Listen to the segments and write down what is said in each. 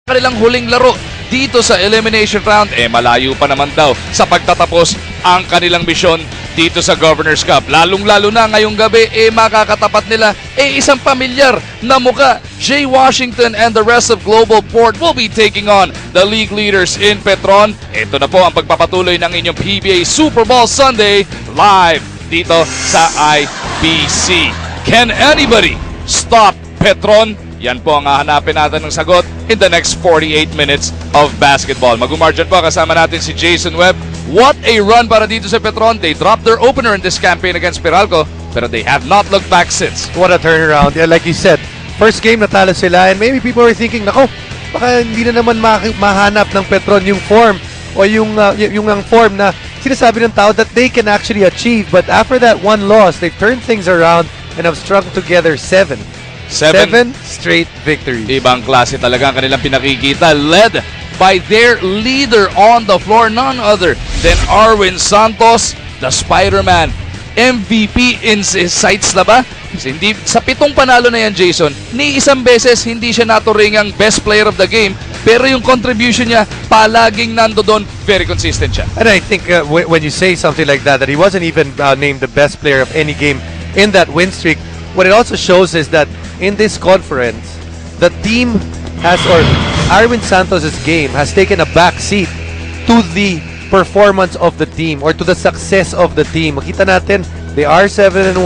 kanilang huling laro dito sa elimination round, malayo pa naman daw sa pagtatapos ang kanilang misyon dito sa Governor's Cup. Lalong-lalo na ngayong gabi, makakatapat nila isang pamilyar na muka. Jay Washington and the rest of Global Port will be taking on the league leaders in Petron. Ito na po ang pagpapatuloy ng inyong PBA Super Bowl Sunday live dito sa IBC. Can anybody stop Petron? Yan po ang hahanapin natin ng sagot in the next 48 minutes of basketball. Mag-umarjan po kasama natin si Jason Webb. What a run para dito sa Petron. They dropped their opener in this campaign against Piralco, pero they have not looked back since. What a turnaround. Yeah, like you said, first game natalo sila and maybe people were thinking, nako, baka hindi na naman mahanap ng Petron yung form o yung form na sinasabi ng tao that they can actually achieve. But after that one loss, they've turned things around and have strung together seven straight victories. Ibang klase talaga ang kanilang pinakikita, led by their leader on the floor, none other than Arwin Santos, the Spider-Man. MVP in his sights na ba? Hindi, sa 7 panalo na yan, Jason, ni isang beses hindi siya naturing ang best player of the game, pero yung contribution niya palaging nando doon, very consistent siya. And I think when you say something like that he wasn't even named the best player of any game in that win streak, what it also shows is that in this conference, the team has, or Arwin Santos' game has taken a back seat to the performance of the team or to the success of the team. Makita natin, they are 7-1.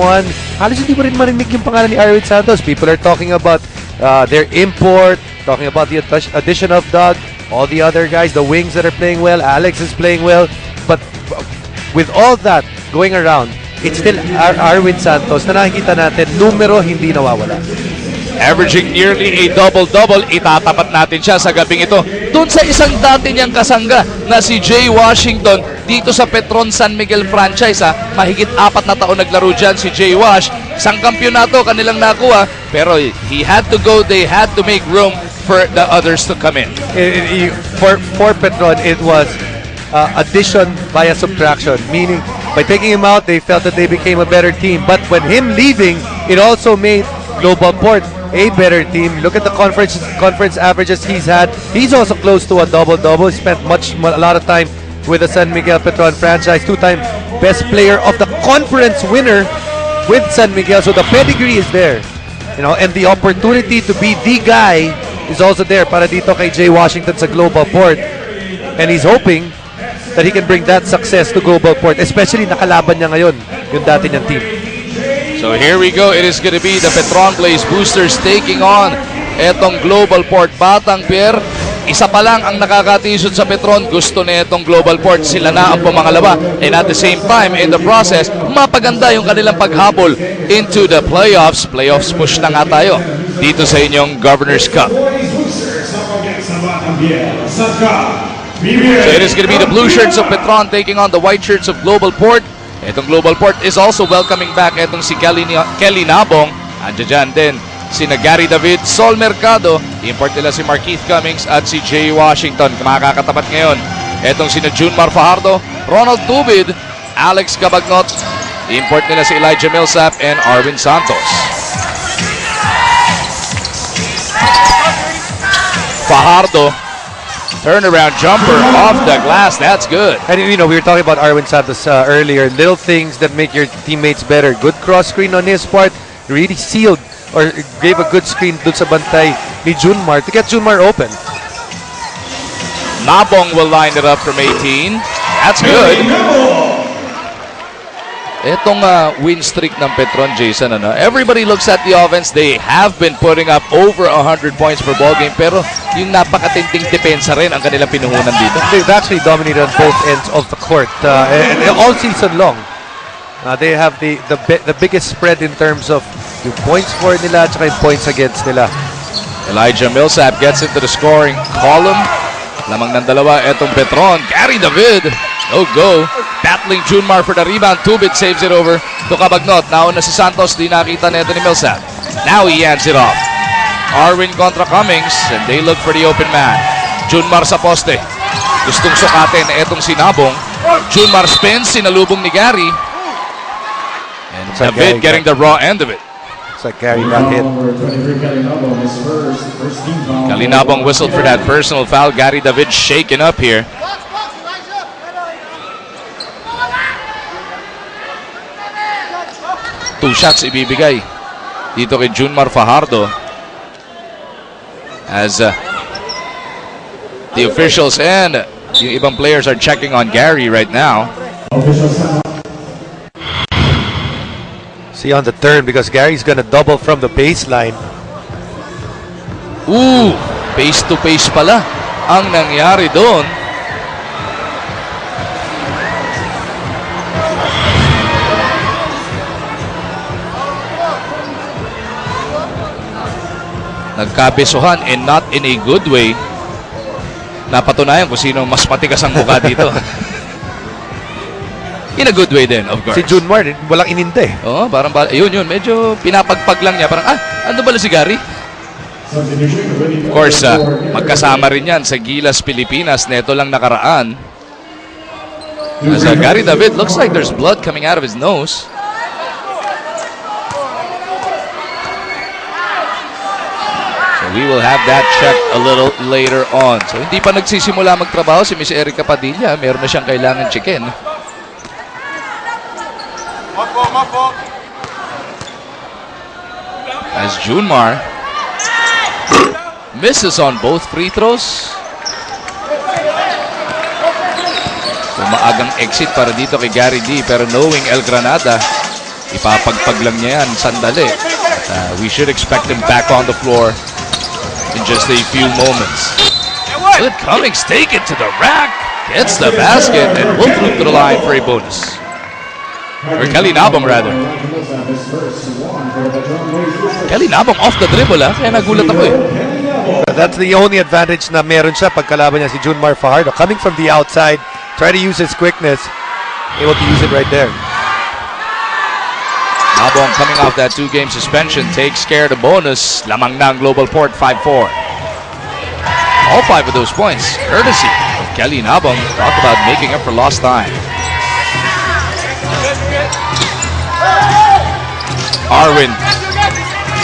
Halos hindi mo rin marinig yung pangalan ni Arwin Santos. People are talking about their import, talking about the addition of Doug, all the other guys, the wings that are playing well, Alex is playing well. But with all that going around, it's still Arwin Santos na nakikita natin, numero hindi nawawala. Averaging nearly a double-double, itatapat natin siya sa gabing ito doon sa isang dati niyang kasangga na si Jay Washington dito sa Petron San Miguel franchise. Mahigit 4 na taon naglaro dyan si Jay Wash. Isang kampyonato kanilang nakuha, pero he had to go, they had to make room for the others to come in. For Petron, it was addition via subtraction, meaning by taking him out, they felt that they became a better team. But when him leaving, it also made Global Port a better team. Look at the conference averages he's had. He's also close to a double-double. He spent a lot of time with the San Miguel Petron franchise. 2-time best player of the conference winner with San Miguel. So the pedigree is there, and the opportunity to be the guy is also there para dito kay Jay Washington sa Global Port. And he's hoping that he can bring that success to Global Port, especially nakalaban niya ngayon yung dati niyang team. So here we go. It is going to be the Petron Blaze Boosters taking on etong Global Port. Batang Pierre, isa pa lang ang nakakatisod sa Petron. Gusto na itong Global Port. Sila na ang pumangalawa. And at the same time, in the process, mapaganda yung kanilang paghabol into the playoffs. Playoffs push na nga tayo dito sa inyong Governor's Cup. So it is going to be the blue shirts of Petron taking on the white shirts of Global Port. Itong Global Port is also welcoming back itong si Kelly Nabong. Andiyan dyan din si Gary David, Sol Mercado. Import nila si Markeith Cummings at si Jay Washington. Makakatapat ngayon itong si Junmar Fajardo, Ronald Tubid, Alex Cabagnot. Import nila si Elijah Millsap and Arwin Santos. Fajardo, turnaround jumper off the glass. That's good. And we were talking about Arwin Santos earlier. Little things that make your teammates better. Good cross screen on his part. Really sealed or gave a good screen dun sa bantay ni Junmar to get Junmar open. Nabong will line it up from 18. That's good. Itong win streak ng Petron, Jason, everybody looks at the offense. They have been putting up over 100 points per ball game, pero yung napakatinding depensa rin ang kanilang pinuhunan dito. They've actually dominated on both ends of the court and all season long. They have the biggest spread in terms of yung points for nila at yung points against nila. Elijah Millsap gets into the scoring column. Lamang ng dalawa itong Petron. Gary David, no go. Battling Junmar for the rebound. Tubid saves it over to Cabagnot. Nauna si Santos, di nakita na ito ni Millsap. Now he hands it off. Arwin kontra Cummings, and they look for the open man. Junmar sa poste. Gustong sukatin itong si Nabong. Junmar spins, sinalubong ni Gary. And David getting the raw end of it. Looks like Gary got hit. Kalinabong whistled for that personal foul. Gary David shaken up here. Two shots ibibigay dito kay Junmar Fajardo as the officials and yung ibang players are checking on Gary right now. See on the turn because Gary's gonna double from the baseline. Ooh, face to face pala ang nangyari doon. Nagkabesuhan and not in a good way. Napatunayan kung sino mas matigas ang mukha dito. In a good way din, of course. Si Junmar, walang ininte. Oo, parang, yun, medyo pinapagpag lang niya. Parang, ano ba si Gary? Of course, magkasama rin yan sa Gilas, Pilipinas. Neto lang nakaraan. As Gary David, looks like there's blood coming out of his nose. We will have that checked a little later on. So hindi pa nagsisimula magtrabaho si Miss Erica Padilla. Meron na siyang kailangan checkin. As Junmar misses on both free throws. Maagang exit para dito kay Gary D. Pero knowing El Granada, ipapagpag lang niya yan sandali. We should expect him back on the floor in just a few moments. Good Cummings take it to the rack. Gets the basket and will through to the line for a bonus. Or Kalinabong rather. Kalinabong off the dribble kaya nagulat ako eh. That's the only advantage na meron siya pagkalaban niya si Junmar Fajardo. Coming from the outside, try to use his quickness. Able to use it right there. Nabong coming off that 2-game suspension takes care of the bonus. Lamang na ang Global Port 5-4. All 5 of those points courtesy of Kelly Nabong. Talk about making up for lost time. Arwin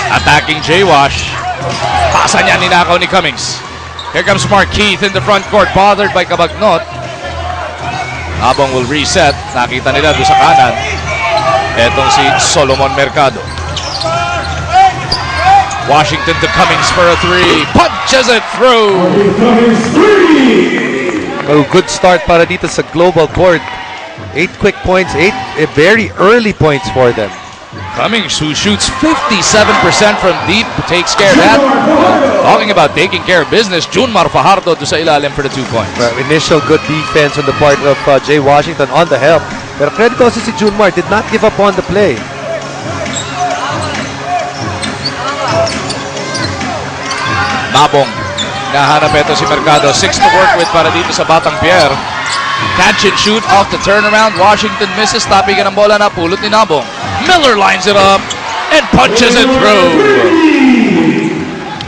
attacking J-Wash. Pasa niya, ninakaw ni Cummings. Here comes Mark Keith in the front court, bothered by Cabagnot. Nabong will reset. Nakita nila doon sa kanan. Etong si Solomon Mercado. Washington to Cummings for a 3. Punches it through. Oh, good start para dito sa Global Port. 8 quick points, 8 very early points for them. Cummings, who shoots 57% from deep, takes care of that. Talking about taking care of business, Junmar Fajardo to sa ilalim for the 2 points. Well, initial good defense on the part of Jay Washington on the help. Pero credit also si Junmar, did not give up on the play. Nabong, nahanap ito si Mercado. 6 to work with para dito sa Batang Pierre. Catch and shoot off the turnaround. Washington misses. Tapigan ang bola na pulot ni Nabong. Miller lines it up and punches it through.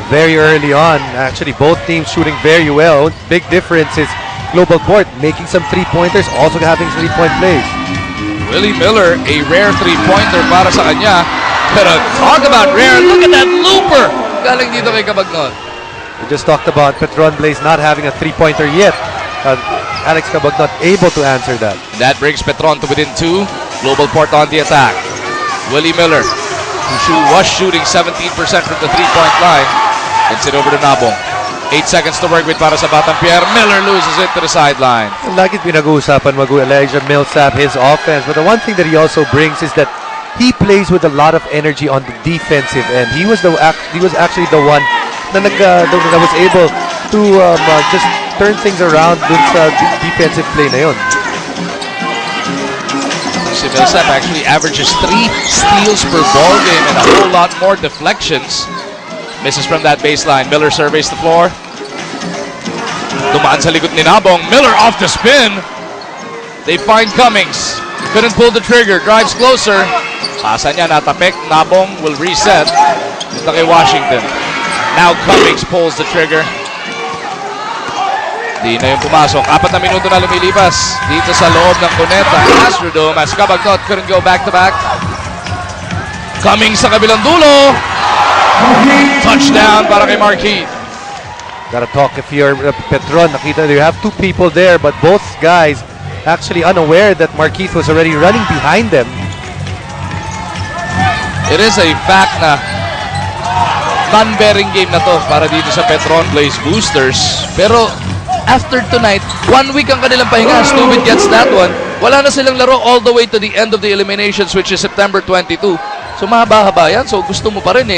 Very early on, actually both teams shooting very well. Big difference is Global Port making some 3-pointers, also having 3-point plays. Willie Miller, a rare 3-pointer para sa kanya. Pero talk about rare. Look at that looper. Galing dito kay Cabagnot. We just talked about Petron Blaze not having a 3-pointer yet. Alex Cabagnot able to answer that. That brings Petron to within 2. Global Port on the attack. Willie Miller, who was shooting 17% from the 3-point line, gets it over to Nabong. 8 seconds to work with para sa Batang Pierre. Miller loses it to the sideline. Lagi pinag-uusapan Elijah Millsap, his offense. But the one thing that he also brings is that he plays with a lot of energy on the defensive end. He was actually the one that was able to just turn things around dun sa defensive play na yun. Si Millsap actually averages 3 steals per ball game and a whole lot more deflections. Misses from that baseline. Miller surveys the floor. Dumaan sa likod ni Nabong. Miller off the spin. They find Cummings. Couldn't pull the trigger. Drives closer. Pasa niya, natapik. Nabong will reset. Ito kay Washington. Now Cummings pulls the trigger. Di na yung pumasok. 4 na minuto na lumilipas dito sa loob ng Cuneta Astrodome as Cabagnot couldn't go back-to-back. Coming sa kabilang dulo. Touchdown para kay Marquis. Gotta talk if you're Petron. Nakita, you have two people there, but both guys actually unaware that Marquis was already running behind them. It is a fact na non-bearing game na to para dito sa Petron Blaze Boosters. Pero after tonight, 1 week ang kanilang pahinga. Stupid gets that one. Wala na silang laro all the way to the end of the eliminations, which is September 22. So mahaba-haba yan. So gusto mo pa rin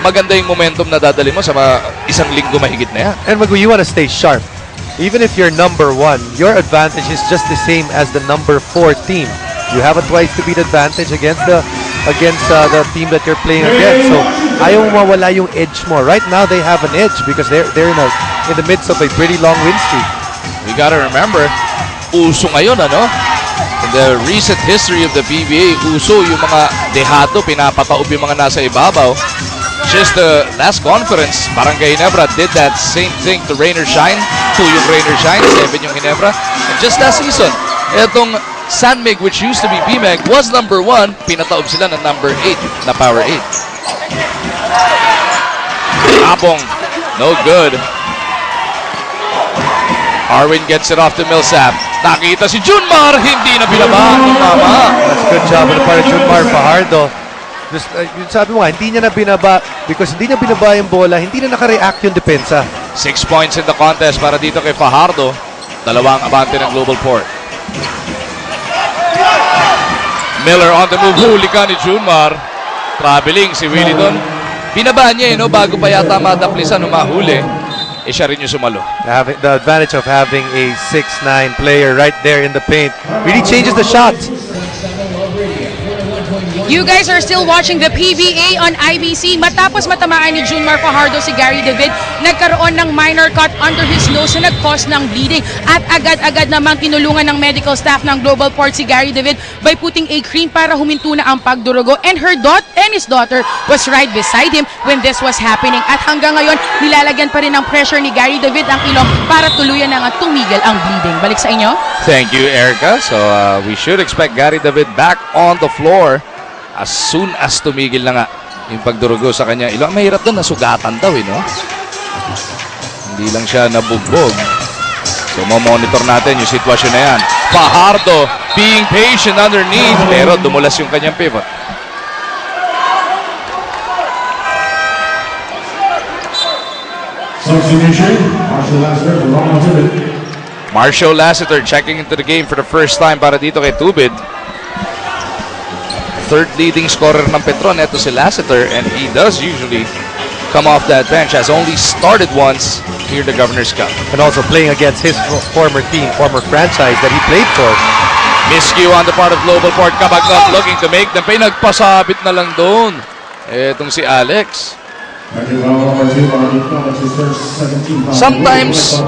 maganda yung momentum na dadali mo sa isang linggo mahigit na yan. And Magu, you want to stay sharp. Even if you're number 1, your advantage is just the same as the number 4 team. You have a twice to beat advantage against the team that you're playing against. So ayaw mawala yung edge mo. Right now they have an edge because they're in the midst of a pretty long win streak. We gotta remember, uso ngayon in the recent history of the PBA, uso yung mga dehado, pinapataob yung mga nasa ibabaw. Just the last conference, Barangay Ginebra did that same thing to Rain or Shine. 2 yung Rain or Shine, 7 yung Ginebra. And just last season, etong Sanmig, which used to be BMEG, was number 1. Pinataob sila ng number 8 na Power 8. Abong, no good. Arwin gets it off to Millsap. Nakita si Junmar, hindi na binaba ng mama. That's a good job on the part of Junmar Fajardo. Just, sabi mo nga, hindi niya na binaba because hindi niya binaba yung bola, hindi na nakareact yung depensa. 6 points in the contest para dito kay Fajardo. 2 abante ng Global Port. Miller on the move. Huli ka ni Junmar. Traveling si Willie doon. Binaba niya bago pa yata madaplisan mahuli. Siya rin yung sumalo. The advantage of having a 6'9" player right there in the paint really changes the shots. You guys are still watching the PBA on IBC. Matapos matamaan ni Junmar Fajardo si Gary David, nagkaroon ng minor cut under his nose na nag-cause ng bleeding. At agad-agad namang tinulungan ng medical staff ng Global Port si Gary David by putting a cream para huminto na ang pagdurugo. And his daughter was right beside him when this was happening. At hanggang ngayon, nilalagyan pa rin ng pressure ni Gary David ang ilong para tuluyan na nga tumigil ang bleeding. Balik sa inyo. Thank you, Erica. So we should expect Gary David back on the floor as soon as tumigil na nga yung pagdurugo sa kanya. Mahirap doon, nasugatan daw Hindi lang siya nabugbog. So monitor natin yung sitwasyon na yan. Fajardo being patient underneath, pero dumulas yung kanyang pivot. Marshall Lassiter checking into the game for the first time para dito kay Tubid. Third leading scorer ng Petron, ito si Lassiter, and he does usually come off that bench, has only started once here in the Governor's Cup. And also playing against his former team, former franchise that he played for. Miscue on the part of Global Port. Kabagnot looking to make them pay. Nagpasabit na lang doon. Etong si Alex. Sometimes,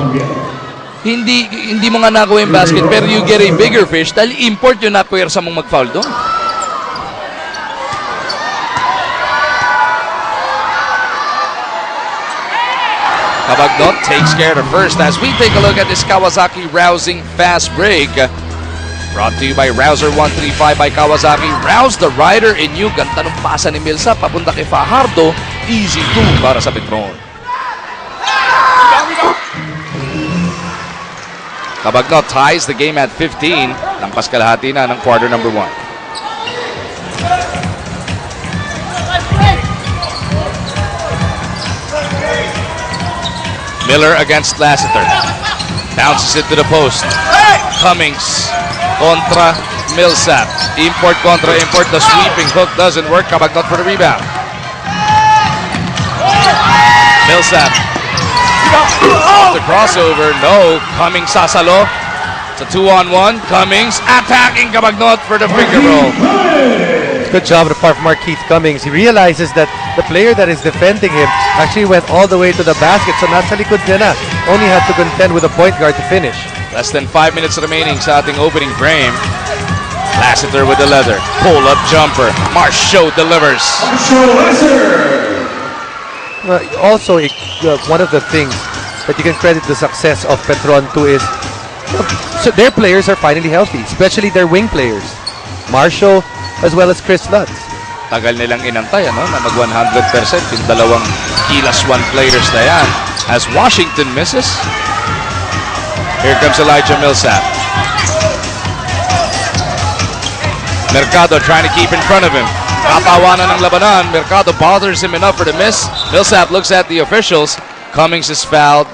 hindi mo nga nakuha yung basket, pero you get a bigger fish dahil import yung napuwersa mong mag-foul doon. Kabagnot takes care of first as we take a look at this Kawasaki rousing fast break. Brought to you by Rouser 135 by Kawasaki. Rouse the rider in you. Ganda ng pasa ni Milsa papunta kay Fajardo. Easy 2 para sa Petron. Kabagnot ties the game at 15. Lampas kalahati na ng quarter number 1. Miller against Lassiter. Bounces it to the post. Cummings contra Millsap. Import contra import. The sweeping hook doesn't work. Kabagnot for the rebound. Millsap. The crossover. No. Cummings sasalo. It's a 2-on-1. Cummings attacking Kabagnot for the finger roll. Good job on the part of Marquis Cummings. He realizes that the player that is defending him actually went all the way to the basket. So nasa likod niya na. Only had to contend with a point guard to finish. Less than 5 minutes remaining sa ating opening frame. Lassiter with the leather. Pull-up jumper. Marshall delivers. Also, one of the things that you can credit the success of Petron to is so their players are finally healthy, especially their wing players. Marshall as well as Chris Lutz. Tagal nilang inantay, ano, na mag 100% yung dalawang Kilas 1 players na yan. As Washington misses. Here comes Elijah Millsap. Mercado trying to keep in front of him. Katawanan ng labanan. Mercado bothers him enough for the miss. Millsap looks at the officials. Cummings is fouled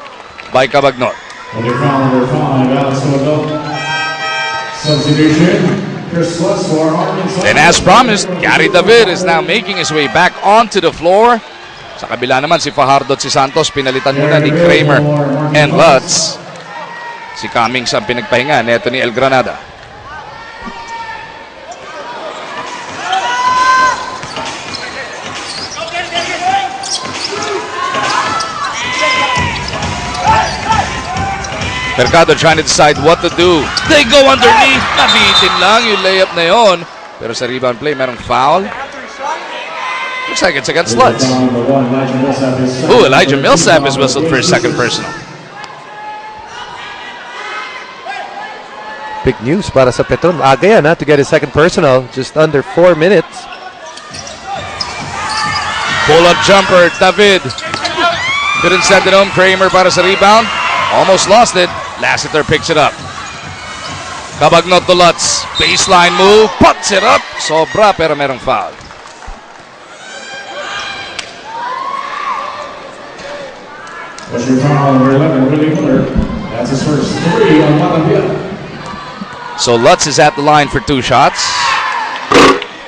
by Cabagnot. Under foul number 5, Alex Cordell. Substitution, Chris Lutz for Arkansas. And as promised, Gary David is now making his way back onto the floor. Sa kabila naman, si Fajardo at si Santos, pinalitan muna ni Kramer and Lutz. Si Cummings ang pinagpahinga neto ni El Granada. Mercado trying to decide what to do. They go underneath. Nabitin lang yung layup na yon. Pero sa rebound play, merong foul. Looks like it's against Lutz. Ooh, Elijah Millsap is whistled for his second personal. Big news para sa Petron. Aga yan to get his second personal. Just under 4 minutes. Pull-up jumper, David. Couldn't send it home. Kramer para sa rebound. Almost lost it. Lassiter picks it up. Cabagnot to Lutz. Baseline move. Puts it up. Sobra pero merong foul. What's your foul number 11, Willie Miller? That's his first 3 on Matapia. So Lutz is at the line for 2 shots.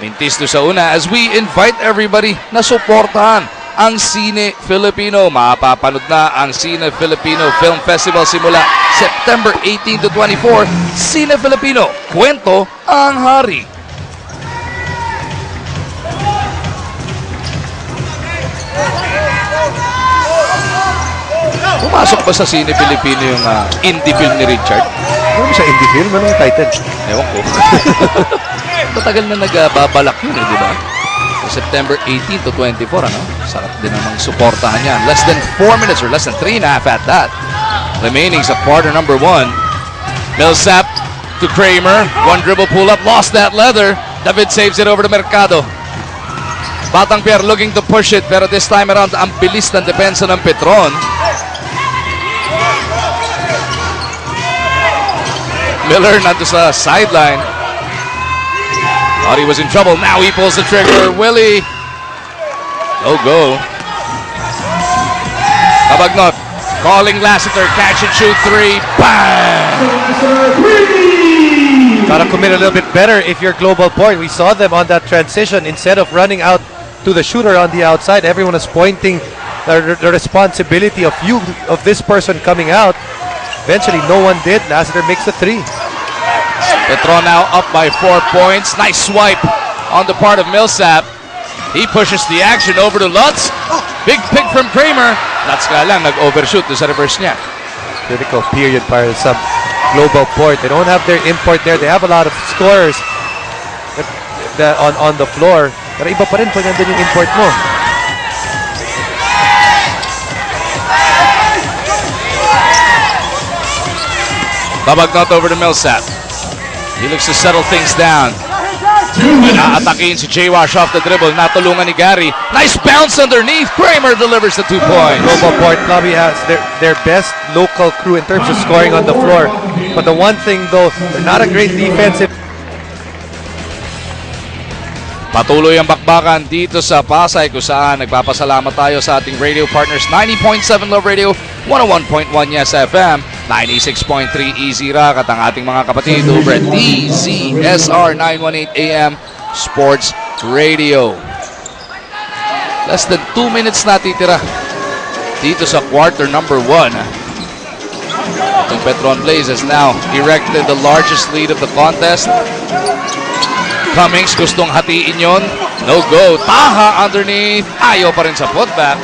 Mintis to sa una as we invite everybody na suportahan ang Cine Filipino. Mapapanood na ang Cine Filipino Film Festival simula September 18 to 24. Cine Filipino, kwento ang hari. Pumasok ba sa Cine Filipino yung indie film ni Richard? Ano sa indie film? Anong title? Ewan ko. Matagal na nagbabalak yun di ba? September 18 to 24, ano? Sarap din namang suportahan yan. Less than 4 minutes or less than 3.5 at that. Remaining sa quarter number 1. Millsap to Kramer. One dribble pull-up. Lost that leather. David saves it over to Mercado. Batang Pierre looking to push it, pero this time around, ang bilis ng depensa ng Petron. Miller nandun sa sideline. Thought he was in trouble. Now he pulls the trigger. Willie. Go. Cabagnot calling Lassiter. Catch and shoot 3. Bang! Gotta commit a little bit better if you're global point. We saw them on that transition. Instead of running out to the shooter on the outside, everyone is pointing the responsibility of this person coming out. Eventually, no one did. Lassiter makes the 3. Petron now up by 4 points. Nice swipe on the part of Millsap. He pushes the action over to Lutz. Big pick from Kramer. Lutz nga lang nag-overshoot sa reverse niya. Critical period para sa global port. They don't have their import there. They have a lot of scorers on the floor. Pero iba pa rin pag nandun yung import mo. Cabagnot over to Millsap. He looks to settle things down. Atakin si J-Wash off the dribble. Natulungan ni Gary. Nice bounce underneath. Kramer delivers the 2 points. Global Port probably has their best local crew in terms of scoring on the floor. But the one thing though, they're not a great defensive. Patuloy ang bakbakan dito sa Pasay kung saan nagpapasalamat tayo sa ating radio partners 90.7 Love Radio, 101.1 Yes FM, 96.3 Easy Rock at ang ating mga kapatid over at DZSR 918 AM Sports Radio. Less than 2 minutes natitira dito sa quarter number 1. Itong Petron Blaze has now erected the largest lead of the contest. Cummings gustong hatiin yon. No go. Taha underneath. Ayaw pa rin sa putback.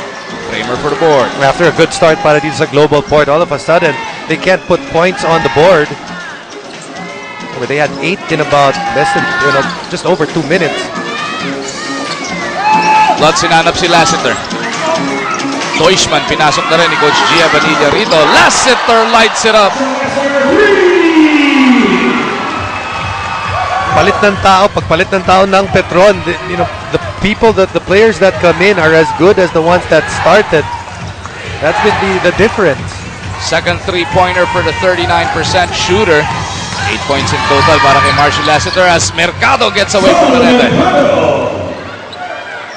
Kramer for the board. After a good start para dito sa Global Port, all of a sudden, they can't put points on the board. Where they had 8 in about less than, just over 2 minutes. Lutz sinanap si Lassiter. Deutschmann pinasok na rin ni Coach Gia Vanilla rito. Lassiter lights it up. palit ng tao ng Petron, the players that come in are as good as the ones that started. That's been the difference. Second three-pointer for the 39% shooter. 8 points in total para kay Marshall Lassiter as Mercado gets away from the net.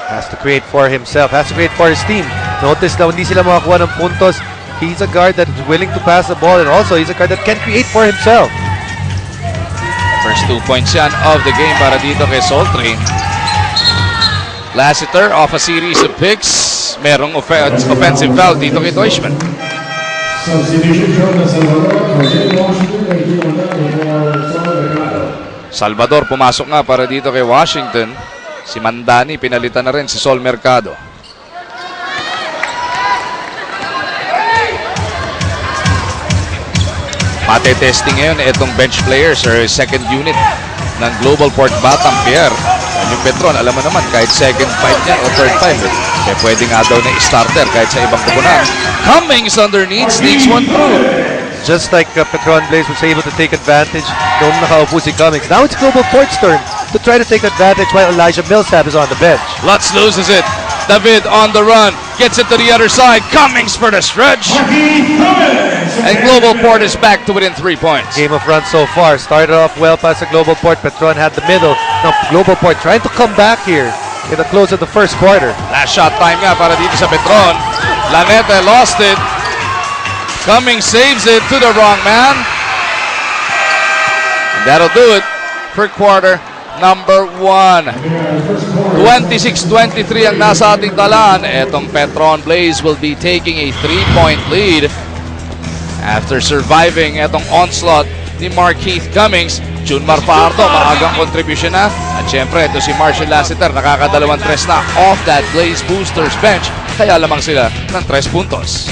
Has to create for himself, has to create for his team. Notice na hindi sila makakuha ng puntos. He's a guard that is willing to pass the ball, and also he's a guard that can create for himself. First 2 points yan of the game para dito kay Sultry. Lassiter off a series of picks. Merong offensive foul dito kay Deutschman. Substitution from the Salvador pumasok nga para dito kay Washington. Si Mandani pinalitan na rin si Sol Mercado. Mate-testing ngayon itong bench players or second unit ng Global Port Batang Pierre. Yung Petron, alam mo naman, kahit second fight niya o third fight, eh pwede nga daw na starter kahit sa ibang kupunan. Cummings underneath, sneaks one through. Just like Petron Blaze was able to take advantage nung nakaupo si Cummings. Now it's Global Port's turn to try to take advantage while Elijah Millsap is on the bench. Lutz loses it. David on the run, gets it to the other side. Cummings for the stretch. And Global Port is back to within 3 points. Game of runs so far. Started off well past the Global Port. Petron had the middle. Now Global Port trying to come back here in the close of the first quarter. Last shot time nga para dito sa Petron. Lanete lost it. Cummings saves it to the wrong man. And that'll do it for quarter number 1. 26-23 ang nasa ating talaan. Etong Petron Blaze will be taking a 3-point lead after surviving etong onslaught ni Markeith Cummings. Junmar Fajardo, maagang contribution na. At syempre, ito si Marshall Lassiter, nakakadalawang tres na off that Blaze Boosters bench. Kaya lamang sila ng 3 puntos.